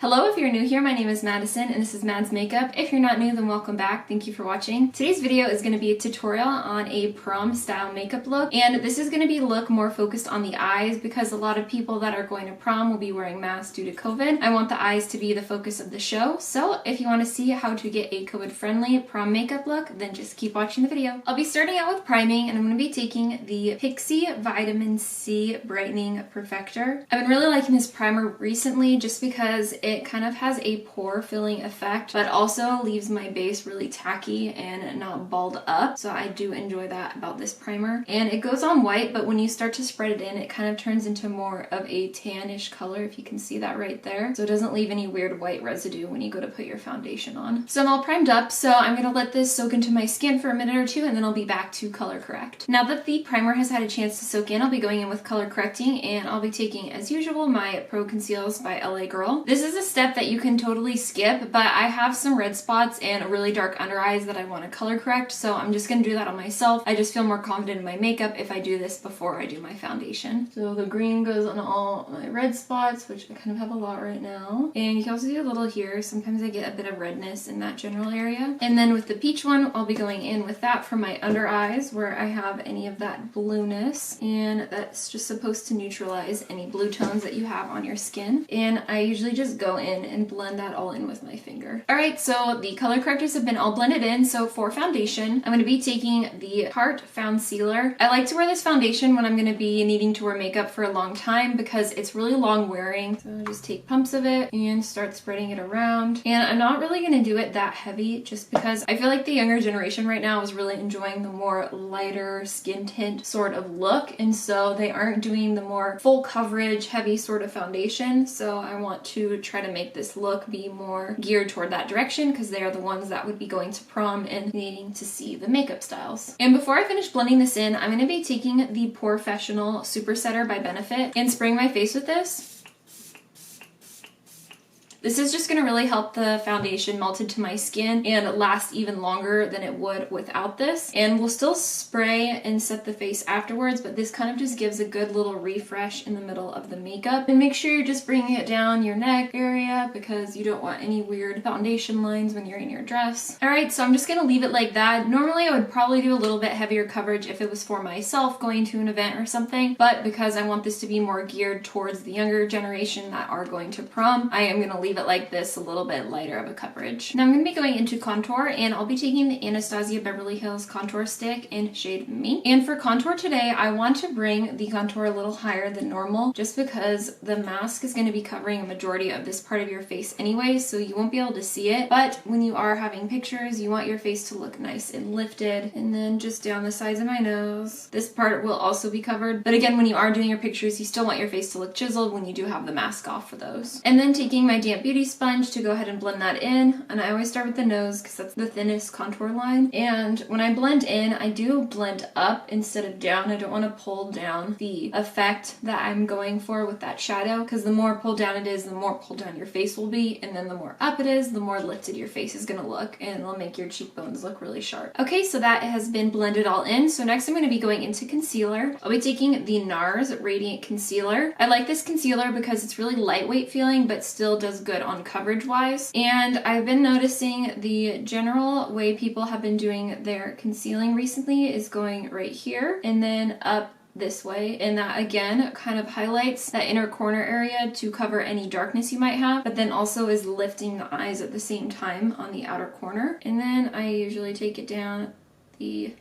Hello, if you're new here, my name is Madison and this is Mad's Makeup. If you're not new, then welcome back. Thank you for watching. Today's video is going to be a tutorial on a prom style makeup look, and this is going to be a look more focused on the eyes because a lot of people that are going to prom will be wearing masks due to COVID. I want the eyes to be the focus of the show, so if you want to see how to get a COVID-friendly prom makeup look, then just keep watching the video. I'll be starting out with priming, and I'm going to be taking the PIXI Vitamin C Brightening Perfector. I've been really liking this primer recently just because it kind of has a pore filling effect, but also leaves my base really tacky and not balled up. So I do enjoy that about this primer. And it goes on white, but when you start to spread it in, it kind of turns into more of a tannish color, if you can see that right there. So it doesn't leave any weird white residue when you go to put your foundation on. So I'm all primed up, so I'm gonna let this soak into my skin for a minute or two, and then I'll be back to color correct. Now that the primer has had a chance to soak in, I'll be going in with color correcting, and I'll be taking, as usual, my Pro Conceals by LA Girl. This is a step that you can totally skip, but I have some red spots and really dark under eyes that I want to color correct, so I'm just going to do that on myself. I just feel more confident in my makeup if I do this before I do my foundation. So the green goes on all my red spots, which I kind of have a lot right now. And you can also do a little here. Sometimes I get a bit of redness in that general area. And then with the peach one, I'll be going in with that for my under eyes where I have any of that blueness. And that's just supposed to neutralize any blue tones that you have on your skin. And I usually just go in and blend that all in with my finger. Alright, so the color correctors have been all blended in. So for foundation, I'm going to be taking the Tarte Foundcealer. I like to wear this foundation when I'm going to be needing to wear makeup for a long time because it's really long wearing. So I'll just take pumps of it and start spreading it around. And I'm not really going to do it that heavy just because I feel like the younger generation right now is really enjoying the more lighter skin tint sort of look. And so they aren't doing the more full coverage, heavy sort of foundation. So I want to try to make this look be more geared toward that direction because they are the ones that would be going to prom and needing to see the makeup styles. And before I finish blending this in, I'm going to be taking the Porefessional Super Setter by Benefit and spraying my face with this. This is just going to really help the foundation melt into my skin and last even longer than it would without this. And we'll still spray and set the face afterwards, but this kind of just gives a good little refresh in the middle of the makeup. And make sure you're just bringing it down your neck area because you don't want any weird foundation lines when you're in your dress. Alright, so I'm just going to leave it like that. Normally I would probably do a little bit heavier coverage if it was for myself going to an event or something, but because I want this to be more geared towards the younger generation that are going to prom, I am going to leave it like this, a little bit lighter of a coverage. Now I'm going to be going into contour, and I'll be taking the Anastasia Beverly Hills contour stick in shade Mink. And for contour today, I want to bring the contour a little higher than normal just because the mask is going to be covering a majority of this part of your face anyway, so you won't be able to see it. But when you are having pictures, you want your face to look nice and lifted. And then just down the sides of my nose. This part will also be covered. But again, when you are doing your pictures, you still want your face to look chiseled when you do have the mask off for those. And then taking my damp beauty sponge to go ahead and blend that in, and I always start with the nose because that's the thinnest contour line. And when I blend in, I do blend up instead of down. I don't want to pull down the effect that I'm going for with that shadow because the more pulled down it is, the more pulled down your face will be, and then the more up it is, the more lifted your face is going to look, and it'll make your cheekbones look really sharp. Okay, so that has been blended all in. So next I'm going to be going into concealer. I'll be taking the NARS Radiant Concealer. I like this concealer because it's really lightweight feeling but still does good on coverage wise, and I've been noticing the general way people have been doing their concealing recently is going right here and then up this way, and that again kind of highlights that inner corner area to cover any darkness you might have, but then also is lifting the eyes at the same time on the outer corner. And then I usually take it down the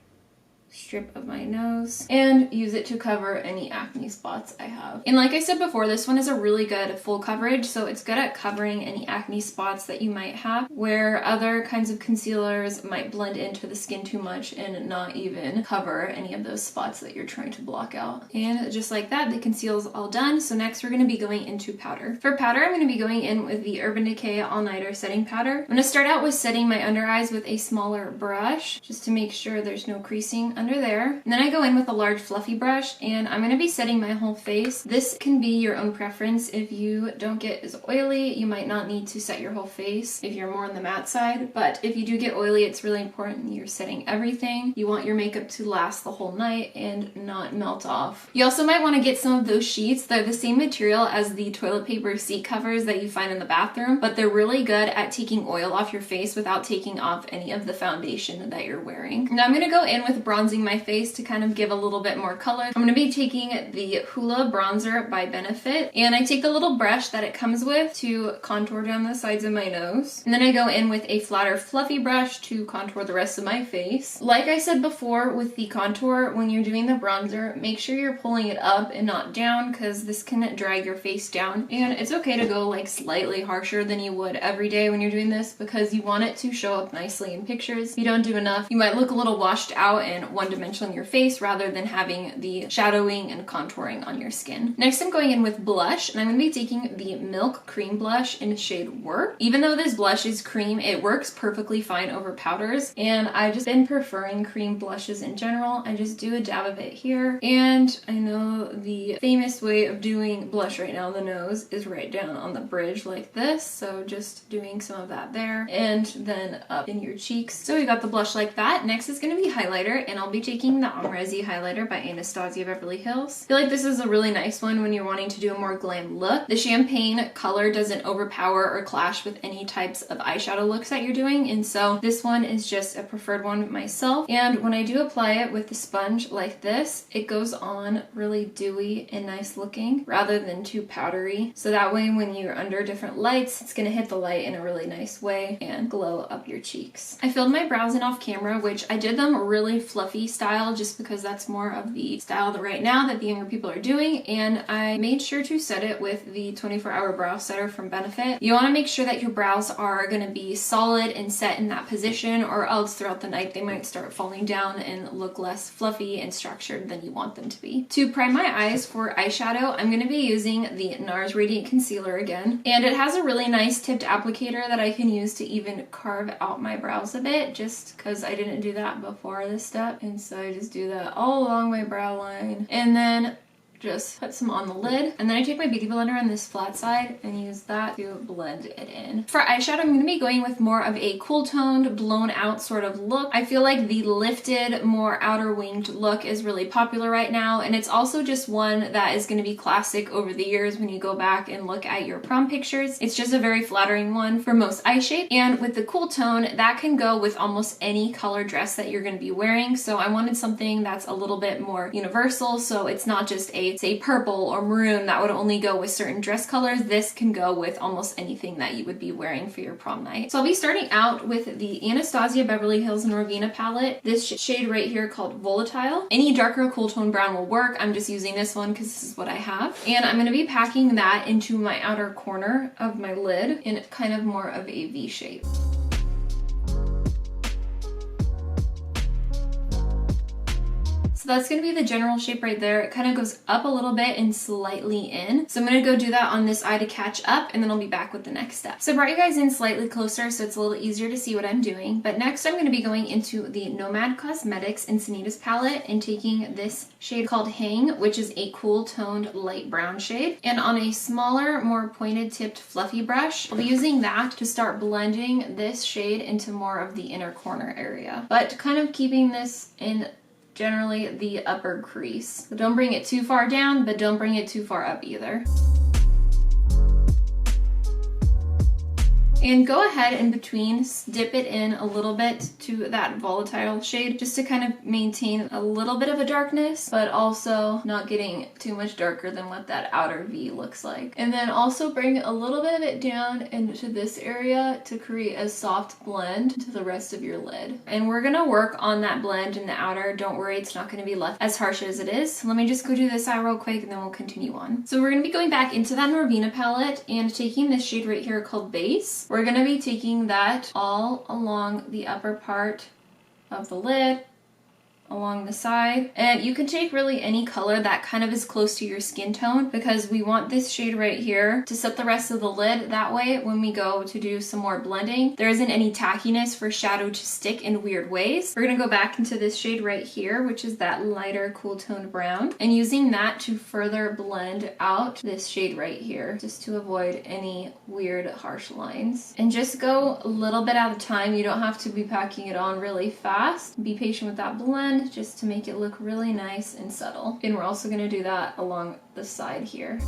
strip of my nose and use it to cover any acne spots I have. And like I said before, this one is a really good full coverage, so it's good at covering any acne spots that you might have, where other kinds of concealers might blend into the skin too much and not even cover any of those spots that you're trying to block out. And just like that, the conceal's all done. So next we're going to be going into powder. For powder, I'm going to be going in with the Urban Decay All Nighter Setting Powder. I'm going to start out with setting my under eyes with a smaller brush just to make sure there's no creasing under there. And then I go in with a large fluffy brush, and I'm going to be setting my whole face. This can be your own preference. If you don't get as oily, you might not need to set your whole face if you're more on the matte side. But if you do get oily, it's really important you're setting everything. You want your makeup to last the whole night and not melt off. You also might want to get some of those sheets. They're the same material as the toilet paper seat covers that you find in the bathroom, but they're really good at taking oil off your face without taking off any of the foundation that you're wearing. Now I'm going to go in with bronzing my face to kind of give a little bit more color. I'm going to be taking the Hoola bronzer by Benefit, and I take the little brush that it comes with to contour down the sides of my nose, and then I go in with a flatter fluffy brush to contour the rest of my face. Like I said before with the contour, when you're doing the bronzer, make sure you're pulling it up and not down, because this can drag your face down, and it's okay to go like slightly harsher than you would every day when you're doing this, because you want it to show up nicely in pictures. If you don't do enough, you might look a little washed out and one-dimensional in your face rather than having the shadowing and contouring on your skin. Next, I'm going in with blush, and I'm going to be taking the Milk Cream Blush in the shade Work. Even though this blush is cream, it works perfectly fine over powders, and I've just been preferring cream blushes in general. I just do a dab of it here, and I know the famous way of doing blush right now on the nose is right down on the bridge like this, so just doing some of that there, and then up in your cheeks. So we got the blush like that. Next is going to be highlighter, and I'll be taking the Amrezy Highlighter by Anastasia Beverly Hills. I feel like this is a really nice one when you're wanting to do a more glam look. The champagne color doesn't overpower or clash with any types of eyeshadow looks that you're doing, and so this one is just a preferred one myself. And when I do apply it with the sponge like this, it goes on really dewy and nice looking rather than too powdery. So that way when you're under different lights, it's going to hit the light in a really nice way and glow up your cheeks. I filled my brows in off camera, which I did them really fluffy style just because that's more of the style that right now that the younger people are doing, and I made sure to set it with the 24-hour brow setter from Benefit. You want to make sure that your brows are going to be solid and set in that position, or else throughout the night they might start falling down and look less fluffy and structured than you want them to be. To prime my eyes for eyeshadow, I'm going to be using the NARS Radiant Concealer again, and it has a really nice tipped applicator that I can use to even carve out my brows a bit, just because I didn't do that before this step, and so I just do that all along my brow line, and then just put some on the lid, and then I take my beauty blender on this flat side and use that to blend it in. For eyeshadow, I'm going to be going with more of a cool toned, blown out sort of look. I feel like the lifted, more outer winged look is really popular right now, and it's also just one that is going to be classic over the years when you go back and look at your prom pictures. It's just a very flattering one for most eye shape, and with the cool tone, that can go with almost any color dress that you're going to be wearing. So I wanted something that's a little bit more universal, so it's not just a say purple or maroon that would only go with certain dress colors. This can go with almost anything that you would be wearing for your prom night. So I'll be starting out with the Anastasia Beverly Hills Norvina Palette. This shade right here called Volatile. Any darker cool tone brown will work. I'm just using this one because this is what I have. And I'm going to be packing that into my outer corner of my lid in kind of more of a V shape. So that's going to be the general shape right there. It kind of goes up a little bit and slightly in. So I'm going to go do that on this eye to catch up, and then I'll be back with the next step. So I brought you guys in slightly closer so it's a little easier to see what I'm doing. But next I'm going to be going into the Nomad Cosmetics Encinitas palette and taking this shade called Hang, which is a cool toned light brown shade. And on a smaller, more pointed tipped fluffy brush, I'll be using that to start blending this shade into more of the inner corner area. But kind of keeping this in generally the upper crease. So don't bring it too far down, but don't bring it too far up either. And go ahead in between, dip it in a little bit to that volatile shade just to kind of maintain a little bit of a darkness, but also not getting too much darker than what that outer V looks like. And then also bring a little bit of it down into this area to create a soft blend to the rest of your lid. And we're gonna work on that blend in the outer. Don't worry, it's not gonna be left as harsh as it is. Let me just go do this eye real quick and then we'll continue on. So we're gonna be going back into that Norvina palette and taking this shade right here called Base. We're going to be taking that all along the upper part of the lid, along the side. And you can take really any color that kind of is close to your skin tone, because we want this shade right here to set the rest of the lid. That way when we go to do some more blending, there isn't any tackiness for shadow to stick in weird ways. We're gonna go back into this shade right here, which is that lighter cool toned brown, and using that to further blend out this shade right here, just to avoid any weird harsh lines. And just go a little bit at a time. You don't have to be packing it on really fast. Be patient with that blend just to make it look really nice and subtle. And we're also gonna do that along the side here.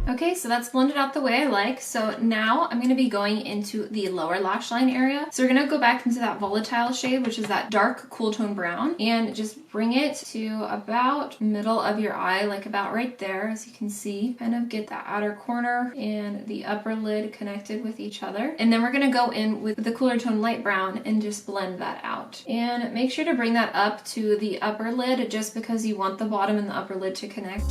Okay, so that's blended out the way I like. So now I'm going to be going into the lower lash line area. So we're going to go back into that volatile shade, which is that dark cool tone brown, and just bring it to about middle of your eye, like about right there, as you can see. Kind of get that outer corner and the upper lid connected with each other. And then we're going to go in with the cooler tone light brown and just blend that out. And make sure to bring that up to the upper lid, just because you want the bottom and the upper lid to connect.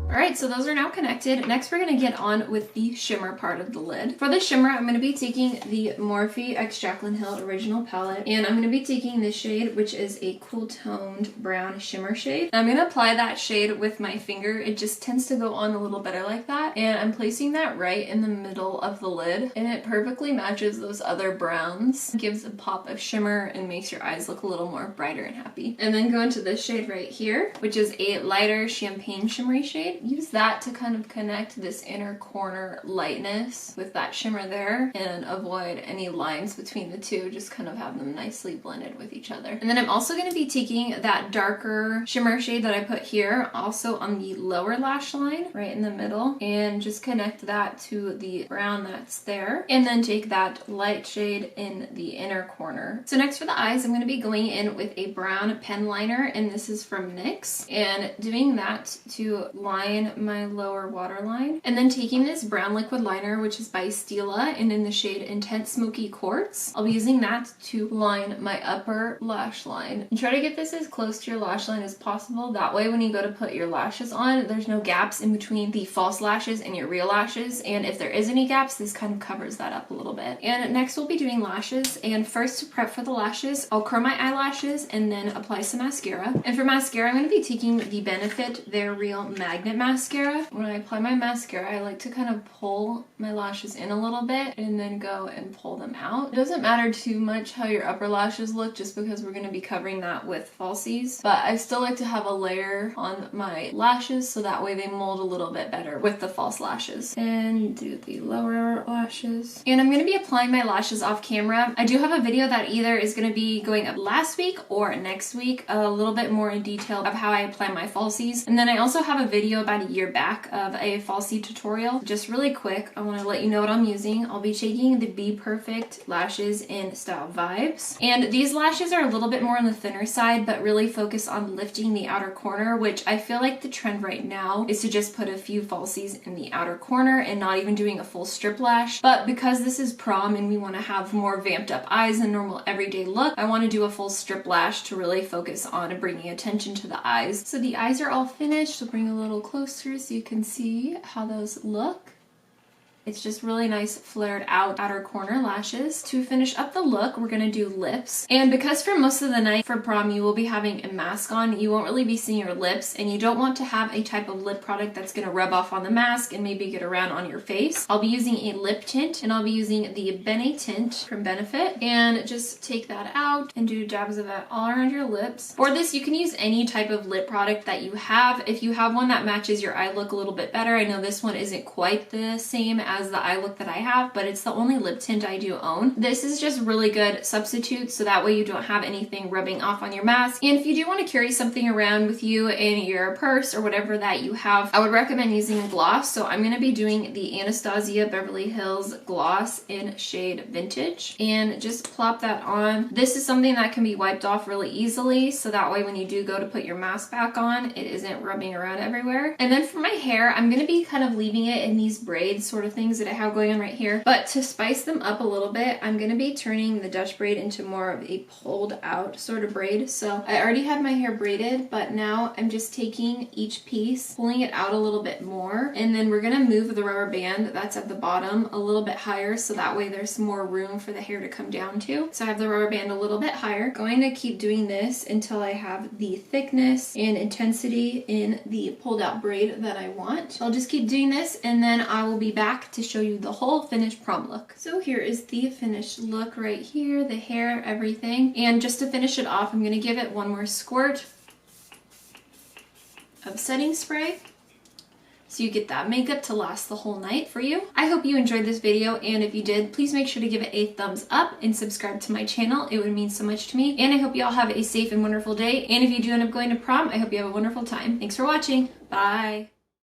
Alright, so those are now connected. Next we're going to get on with the shimmer part of the lid. For the shimmer, I'm going to be taking the Morphe x Jaclyn Hill Original Palette, and I'm going to be taking this shade, which is a cool toned brown shimmer shade. I'm going to apply that shade with my finger. It just tends to go on a little better like that, and I'm placing that right in the middle of the lid, and it perfectly matches those other browns. It gives a pop of shimmer and makes your eyes look a little more brighter and happy. And then go into this shade right here, which is a lighter champagne shimmery shade. Use that to kind of connect this inner corner lightness with that shimmer there and avoid any lines between the two. Just kind of have them nicely blended with each other. And then I'm also going to be taking that darker shimmer shade that I put here, also on the lower lash line, right in the middle, and just connect that to the brown that's there. And then take that light shade in the inner corner. So next for the eyes, I'm going to be going in with a brown pen liner, and this is from NYX, and doing that to line my lower waterline, and then taking this brown liquid liner, which is by Stila and in the shade Intense Smoky Quartz. I'll be using that to line my upper lash line. And try to get this as close to your lash line as possible. That way when you go to put your lashes on, there's no gaps in between the false lashes and your real lashes, and if there is any gaps, this kind of covers that up a little bit. And next we'll be doing lashes, and first to prep for the lashes, I'll curl my eyelashes and then apply some mascara. And for mascara, I'm going to be taking the Benefit They're Real Magnet Mascara. When I apply my mascara, I like to kind of pull my lashes in a little bit and then go and pull them out. It doesn't matter too much how your upper lashes look, just because we're going to be covering that with falsies, but I still like to have a layer on my lashes so that way they mold a little bit better with the false lashes. And do the lower lashes. And I'm going to be applying my lashes off camera. I do have a video that either is going to be going up last week or next week, a little bit more in detail of how I apply my falsies. And then I also have a video about a year back of a falsie tutorial. Just really quick, I want to let you know what I'm using. I'll be taking the Be Perfect lashes in Style Vibes, and these lashes are a little bit more on the thinner side, but really focus on lifting the outer corner, which I feel like the trend right now is to just put a few falsies in the outer corner and not even doing a full strip lash. But because this is prom and we want to have more vamped up eyes and normal everyday look, I want to do a full strip lash to really focus on bringing attention to the eyes. So the eyes are all finished. So bring a little closer so you can see how those look. It's just really nice flared out outer corner lashes. To finish up the look, we're gonna do lips. And because for most of the night for prom you will be having a mask on, you won't really be seeing your lips, and you don't want to have a type of lip product that's gonna rub off on the mask and maybe get around on your face. I'll be using a lip tint, and I'll be using the Bene tint from Benefit, and just take that out and do dabs of that all around your lips. For this, you can use any type of lip product that you have. If you have one that matches your eye look a little bit better, I know this one isn't quite the same as the eye look that I have, but it's the only lip tint I do own. This is just really good substitute, so that way you don't have anything rubbing off on your mask. And if you do want to carry something around with you in your purse or whatever that you have, I would recommend using a gloss. So I'm going to be doing the Anastasia Beverly Hills gloss in shade Vintage, and just plop that on. This is something that can be wiped off really easily, so that way when you do go to put your mask back on, it isn't rubbing around everywhere. And then for my hair, I'm going to be kind of leaving it in these braids sort of thing things that I have going on right here. But to spice them up a little bit, I'm going to be turning the Dutch braid into more of a pulled out sort of braid. So I already had my hair braided, but now I'm just taking each piece, pulling it out a little bit more, and then we're going to move the rubber band that's at the bottom a little bit higher so that way there's more room for the hair to come down to. So I have the rubber band a little bit higher. Going to keep doing this until I have the thickness and intensity in the pulled out braid that I want. So I'll just keep doing this and then I will be back to show you the whole finished prom look. So here is the finished look right here, the hair, everything. And just to finish it off, I'm going to give it one more squirt of setting spray, so you get that makeup to last the whole night for you. I hope you enjoyed this video, and if you did, please make sure to give it a thumbs up and subscribe to my channel. It would mean so much to me, and I hope you all have a safe and wonderful day, and if you do end up going to prom, I hope you have a wonderful time. Thanks for watching. Bye!